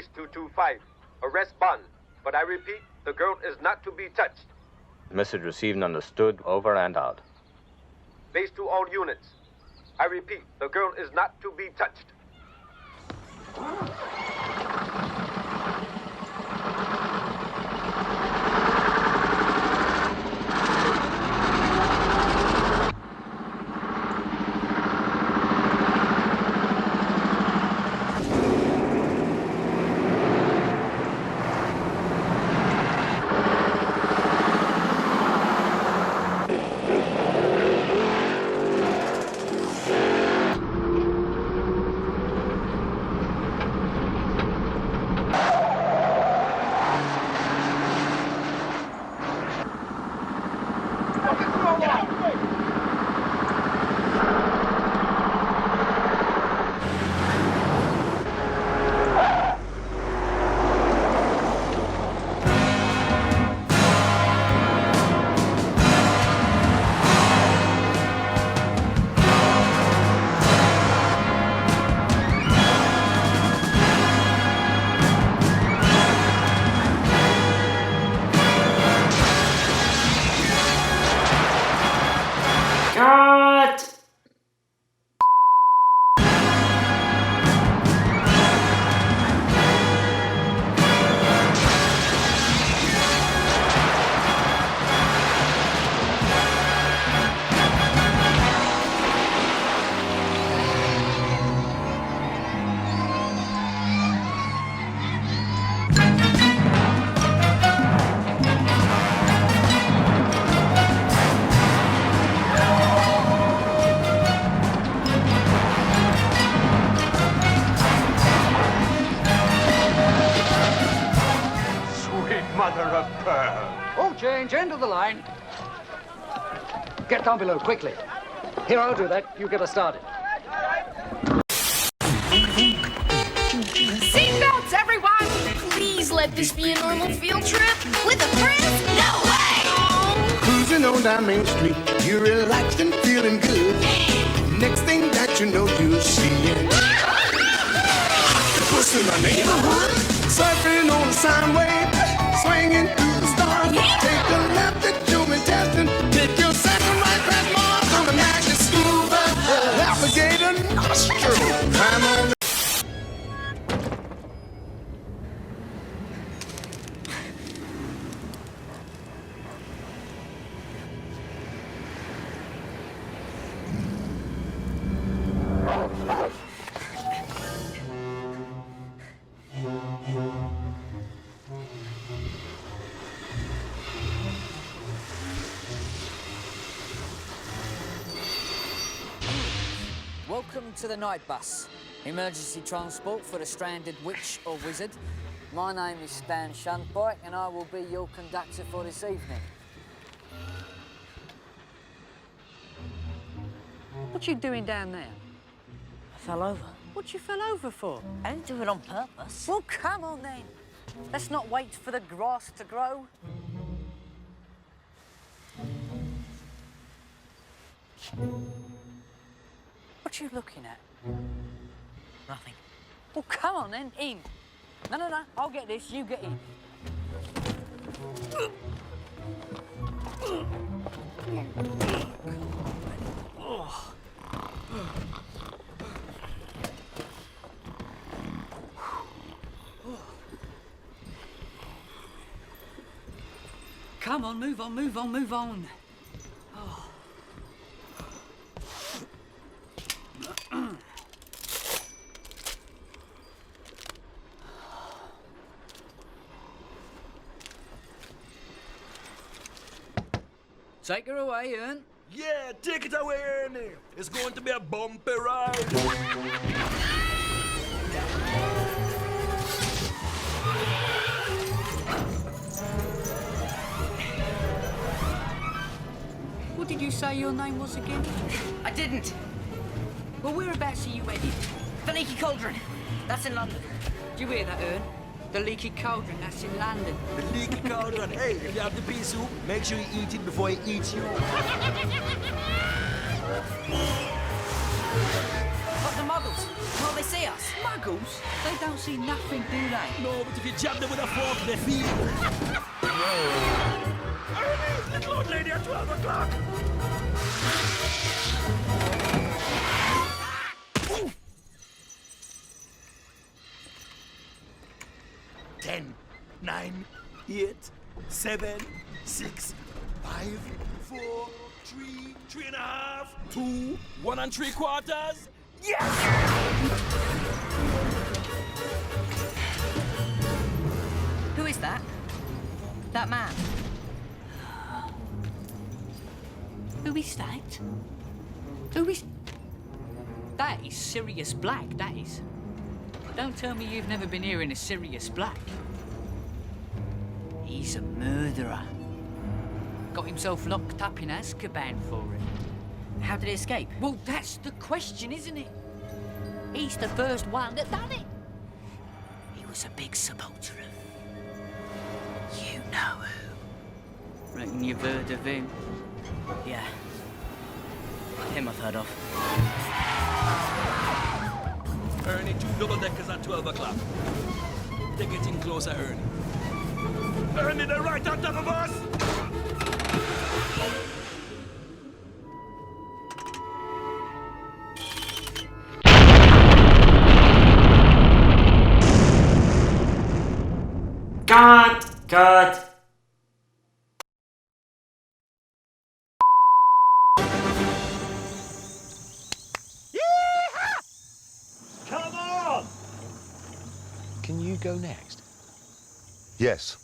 Base 225. Arrest Bond. But I repeat, the girl is not to be touched. Message received and understood. Over and out. Base to all units. I repeat, the girl is not to be touched. Change, end of the line. Get down below, quickly. Here, I'll do that. You get us started. Seatbelts, everyone! Please let this be a normal field trip. With a friend? No way! Oh. Cruising on down Main Street, you're relaxed and feeling good. Next thing that you know, you're seeing octopus in the neighborhood. Surfing on the sine wave, swinging through the stars. Take a left at Human Testing. Take your second right past Mars on the magic scuba. Alligator nostril. Climb on. Welcome to the night bus, emergency transport for the stranded witch or wizard. My name is Stan Shunpike and I will be your conductor for this evening. What you doing down there? I fell over. What you fell over for? I didn't do it on purpose. Well, come on then. Let's not wait for the grass to grow. What are you looking at? Nothing. Well, come on then, in. No, I'll get this, you get in. Come on, move on, move on, move on. Take her away, Ern. Yeah, take it away, Ernie. It's going to be a bumpy ride. What did you say your name was again? I didn't. Well, whereabouts are you headed? The Leaky Cauldron. That's in London. Do you hear that, Ern? The Leaky Cauldron, that's in London. The Leaky Cauldron. Hey, if you have the pea soup, make sure you eat it before it eats you. But the models. Can't they see us? Muggles? They don't see nothing, do they? No, but if you jab them with a fork, they feel it. Early, little old lady at 12 o'clock. 10, 9, 8, 7, 6, 5, 4, 3, 3.5, 2, 1 3/4. Yes! Who is that? That man? Who is that? Who is... That is Sirius Black, that is. Don't tell me you've never been hearing of Sirius Black. He's a murderer. Got himself locked up in Azkaban for it. How did he escape? Well, that's the question, isn't it? He's the first one that done it. He was a big supporter of... You know who. Reckon you've heard of him? Yeah. Him I've heard of. Ernie, 2 double-deckers at 12 o'clock. They're getting closer, Ernie. Ernie, they're right on top of us! God. Come on! Can you go next? Yes,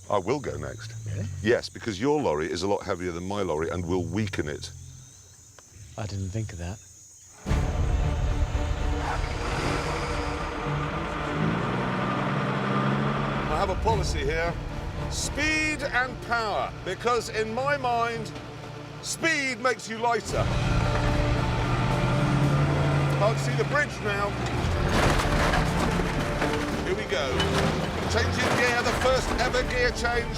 I will go next. Really? Yes, because your lorry is a lot heavier than my lorry and will weaken it. I didn't think of that. I have a policy here, speed and power, because in my mind, speed makes you lighter. Can't see the bridge now. Here we go. Changing gear, the first ever gear change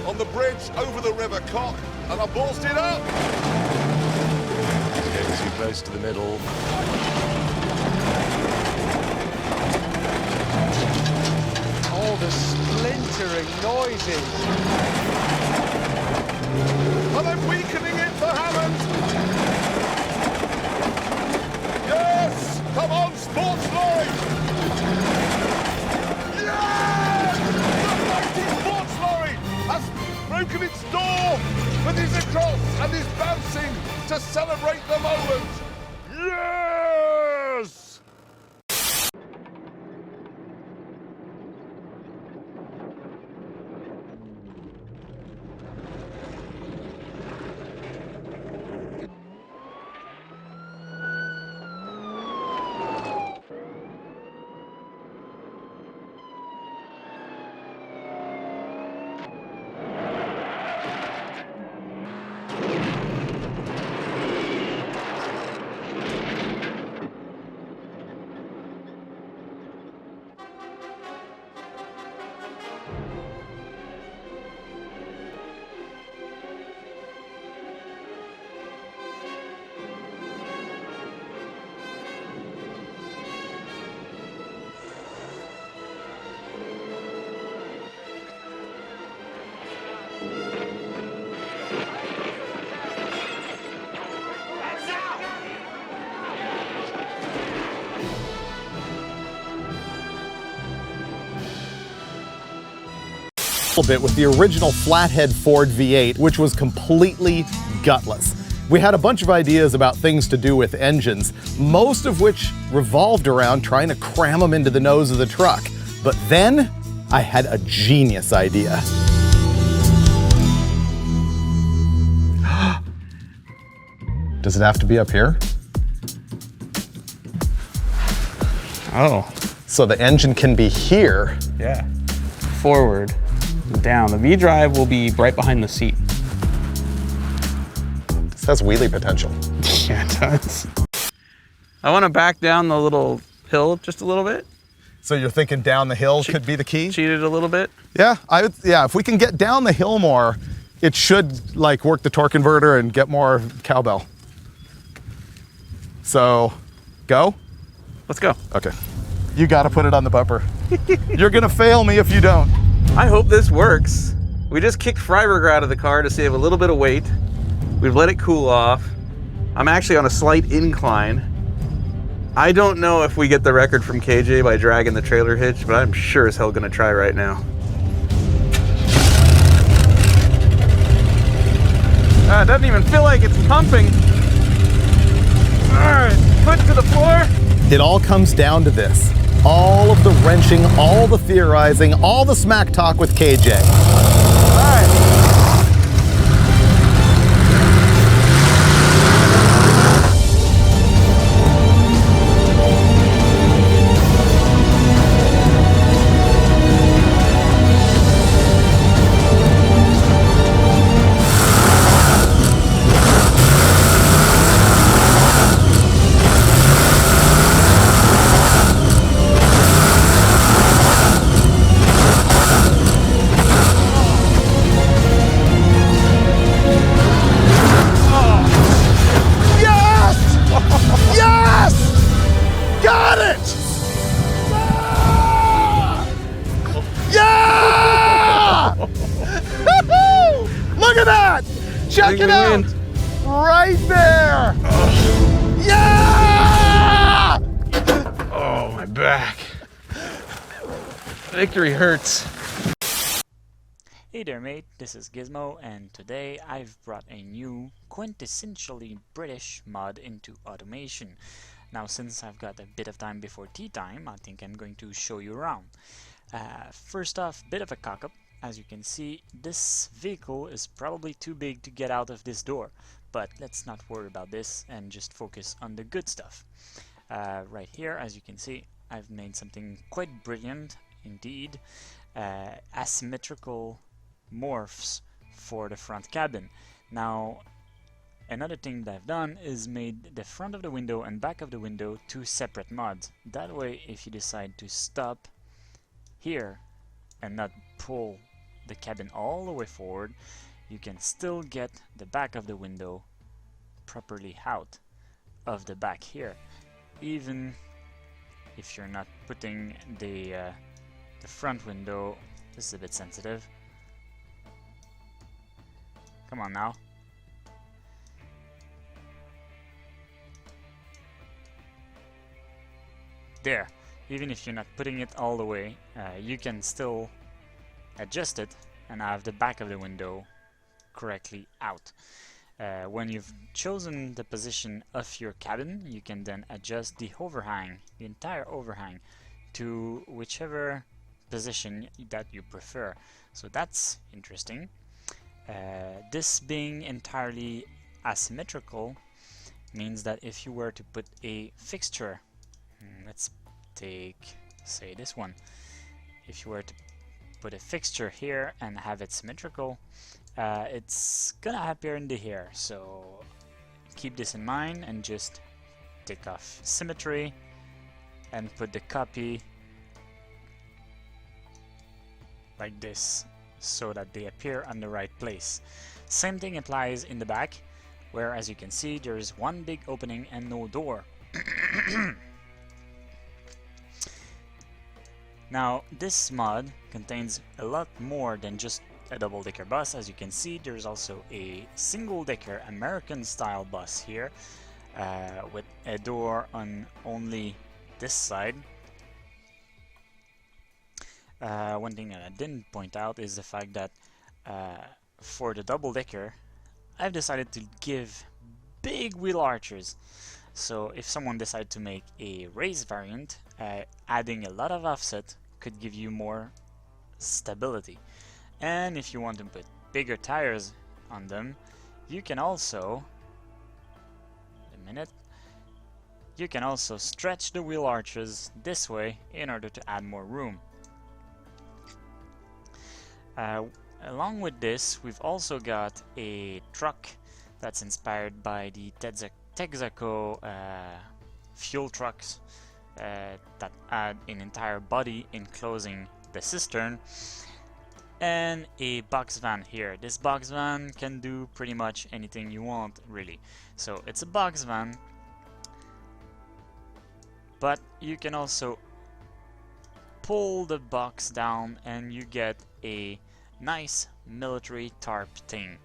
on the bridge over the river Cock, and I ballsed it up. Getting too close to the middle. All the splintering noises. Well, I'm weakening it for Hammond. Yes! Come on, sports lorry! Yes! The mighty sports lorry has broken its door, but is across and is bouncing to celebrate the moment. Yes! Bit with the original flathead Ford V8, which was completely gutless. We had a bunch of ideas about things to do with engines, most of which revolved around trying to cram them into the nose of the truck. But then I had a genius idea. Does it have to be up here? Oh. So the engine can be here. Yeah. Forward. Down. The V-drive will be right behind the seat. This has wheelie potential. Yeah, it does. I want to back down the little hill just a little bit. So you're thinking down the hill could be the key? Cheat it a little bit? Yeah, yeah, if we can get down the hill more, it should like work the torque converter and get more cowbell. So, go? Let's go. Okay. You got to put it on the bumper. You're going to fail me if you don't. I hope this works. We just kicked Freiberger out of the car to save a little bit of weight. We've let it cool off. I'm actually on a slight incline. I don't know if we get the record from KJ by dragging the trailer hitch, but I'm sure as hell gonna try right now. It doesn't even feel like it's pumping. All right, foot to the floor. It all comes down to this. All of the wrenching, all the theorizing, all the smack talk with KJ. All right. Check it out! Right there! Yeah! Oh, my back. Victory hurts. Hey there mate, this is Gizmo, and today I've brought a new, quintessentially British mod into automation. Now since I've got a bit of time before tea time, I think I'm going to show you around. First off, bit of a cock-up. As you can see, this vehicle is probably too big to get out of this door, but let's not worry about this and just focus on the good stuff. Right here, as you can see, I've made something quite brilliant indeed. Asymmetrical morphs for the front cabin. Now, another thing that I've done is made the front of the window and back of the window two separate mods. That way, if you decide to stop here and not pull the cabin all the way forward, you can still get the back of the window properly out of the back here, even if you're not putting the front window. This is a bit sensitive. Come on now. There. Even if you're not putting it all the way, you can still adjust it and have the back of the window correctly out. When you've chosen the position of your cabin, you can then adjust the overhang, the entire overhang, to whichever position that you prefer. So that's interesting. This being entirely asymmetrical means that if you were to put a fixture, let's take, say, this one. If you were to put a fixture here and have it symmetrical, it's gonna appear in the hair. So keep this in mind and just take off symmetry and put the copy like this so that they appear on the right place. Same thing applies in the back, where as you can see there is one big opening and no door. Now, this mod contains a lot more than just a double-decker bus. As you can see, there's also a single-decker American-style bus here, with a door on only this side. One thing that I didn't point out is the fact that for the double-decker, I've decided to give big wheel arches. So if someone decided to make a race variant, adding a lot of offset could give you more stability. And if you want to put bigger tires on them, you can also, you can also stretch the wheel arches this way in order to add more room. Along with this, we've also got a truck that's inspired by the Texaco fuel trucks that add an entire body enclosing the cistern, and a box van here. This box van can do pretty much anything you want, really. So it's a box van but you can also pull the box down and you get a nice military tarp thing.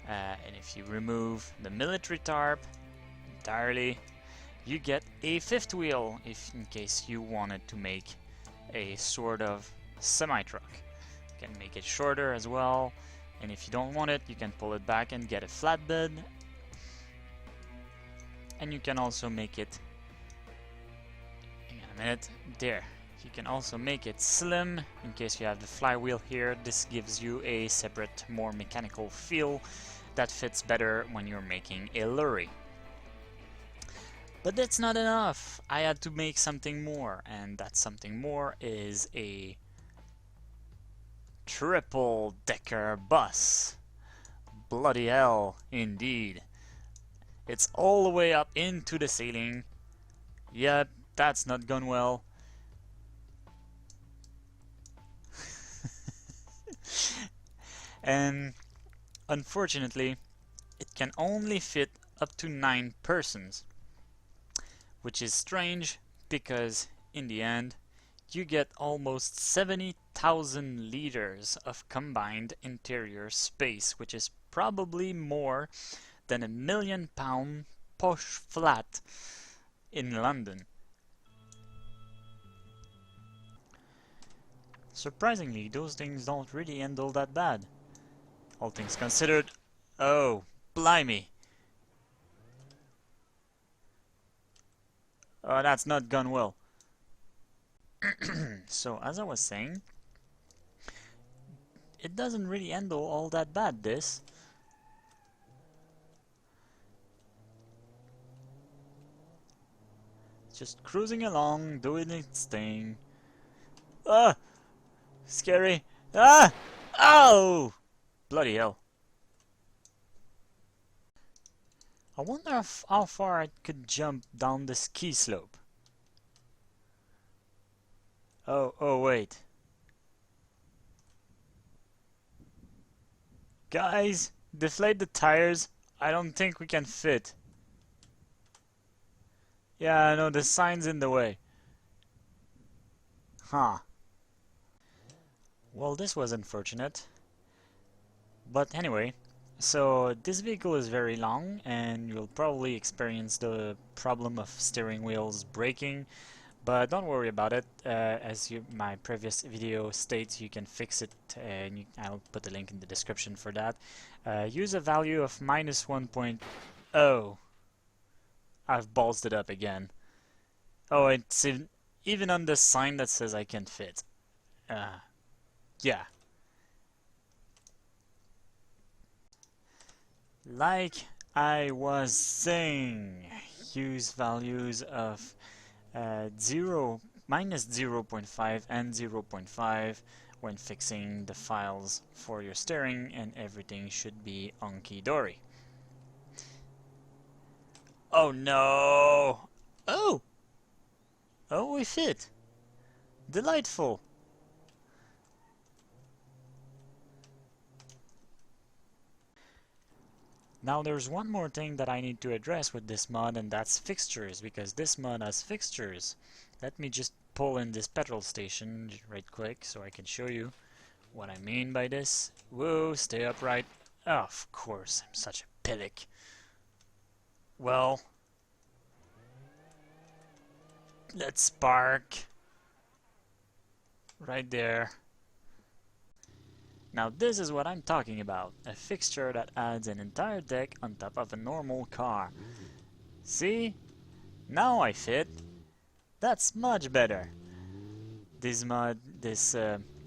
And if you remove the military tarp entirely, you get a fifth wheel, if in case you wanted to make a sort of semi-truck. You can make it shorter as well, and if you don't want it, you can pull it back and get a flatbed. And you can also make it, hang on a minute, there. You can also make it slim, in case you have the flywheel here. This gives you a separate, more mechanical feel that fits better when you're making a lorry. But that's not enough. I had to make something more, and that something more is a triple-decker bus. Bloody hell, indeed. It's all the way up into the ceiling. Yep, that's not gone well. And unfortunately, it can only fit up to 9 persons, which is strange because in the end you get almost 70,000 liters of combined interior space, which is probably more than a £1 million posh flat in London. Surprisingly, those things don't really handle that bad. All things considered. Oh, blimey. Oh, that's not gone well. So, as I was saying, it doesn't really handle all that bad, this. Just cruising along, doing its thing. Ah! Scary. Ah! Oh! Bloody hell. I wonder how far I could jump down this ski slope. Oh wait. Guys, deflate the tires. I don't think we can fit. Yeah, I know, the sign's in the way. Huh. Well, this was unfortunate. But anyway, so this vehicle is very long and you'll probably experience the problem of steering wheels breaking, but don't worry about it. As my previous video states, you can fix it, and I'll put the link in the description for that. Use a value of -1.0. I've ballsed it up again. Oh, it's even on the sign that says I can't fit. Yeah. Like I was saying, use values of -0.5 and 0.5 when fixing the files for your steering, and everything should be hunky-dory. Oh no! Oh! Oh, we fit! Delightful! Now there's one more thing that I need to address with this mod, and that's fixtures, because this mod has fixtures. Let me just pull in this petrol station right quick so I can show you what I mean by this. Whoa, stay upright. Oh, of course, I'm such a pillock. Well, let's park right there. Now this is what I'm talking about, a fixture that adds an entire deck on top of a normal car. See? Now I fit. That's much better. This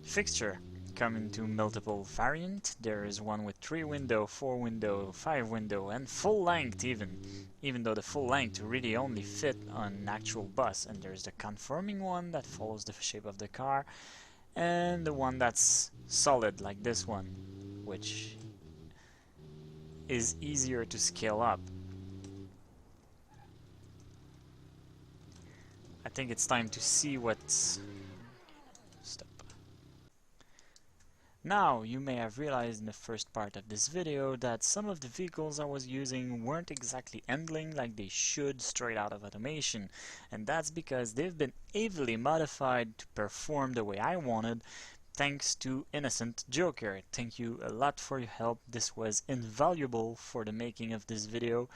fixture comes into multiple variants. There is one with 3 window, 4 window, 5 window, and full length even though the full length really only fit on an actual bus. And there's the conforming one that follows the shape of the car, and the one that's solid like this one, which is easier to scale up. I think it's time to see what's... Stop. Now, you may have realized in the first part of this video that some of the vehicles I was using weren't exactly handling like they should straight out of automation, and that's because they've been heavily modified to perform the way I wanted, thanks to Innocent Joker. Thank you a lot for your help. This was invaluable for the making of this video,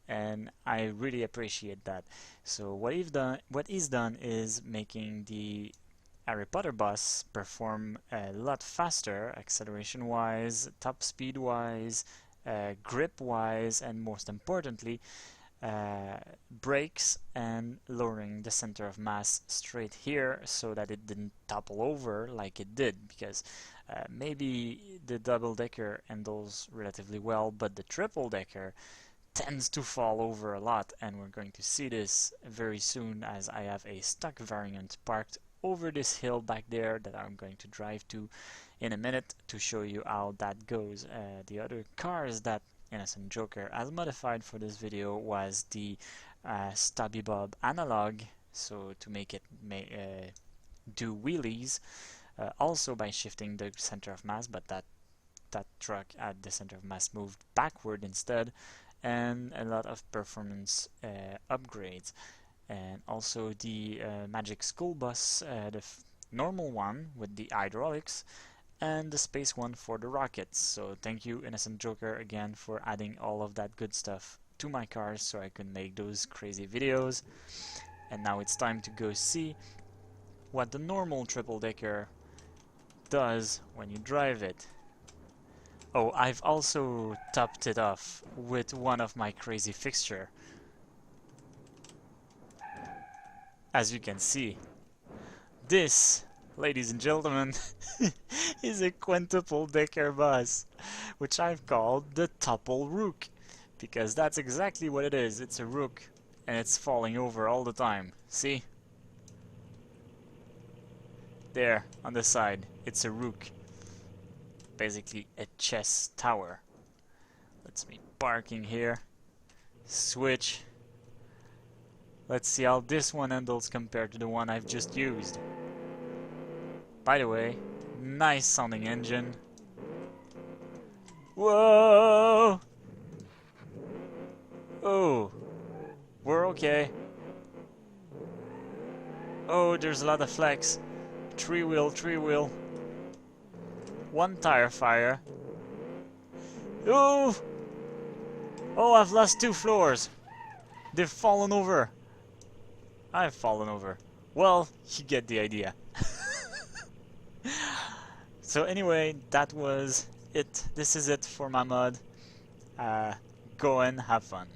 and I really appreciate that. So what he's done is making the Harry Potter bus perform a lot faster, acceleration wise, top speed wise, grip wise, and most importantly brakes and lowering the center of mass straight here so that it didn't topple over like it did, because maybe the double-decker handles relatively well, but the triple-decker tends to fall over a lot, and we're going to see this very soon as I have a stock variant parked over this hill back there that I'm going to drive to in a minute to show you how that goes. The other cars that Innocent Joker has modified for this video was the Stubby Bob analog, so to make it do wheelies, also by shifting the center of mass, but that truck had the center of mass moved backward instead, and a lot of performance upgrades. And also the Magic School Bus, the normal one with the hydraulics, and the space one for the rockets. So thank you, Innocent Joker, again for adding all of that good stuff to my cars so I could make those crazy videos. And now it's time to go see what the normal triple-decker does when you drive it. Oh, I've also topped it off with one of my crazy fixture. As you can see, this, ladies and gentlemen, is a quintuple decker bus, which I've called the Topple Rook, because that's exactly what it is. It's a rook, and it's falling over all the time. See? There, on the side, it's a rook. Basically a chess tower. Let's me parking here. Switch. Let's see how this one handles compared to the one I've just used. By the way, nice sounding engine. Whoa! Oh, we're okay. Oh, there's a lot of flex. Three wheel. One tire fire. Oh! Oh, I've lost 2 floors. They've fallen over. I've fallen over. Well, you get the idea. So anyway, that was it. This is it for my mod. Go and have fun.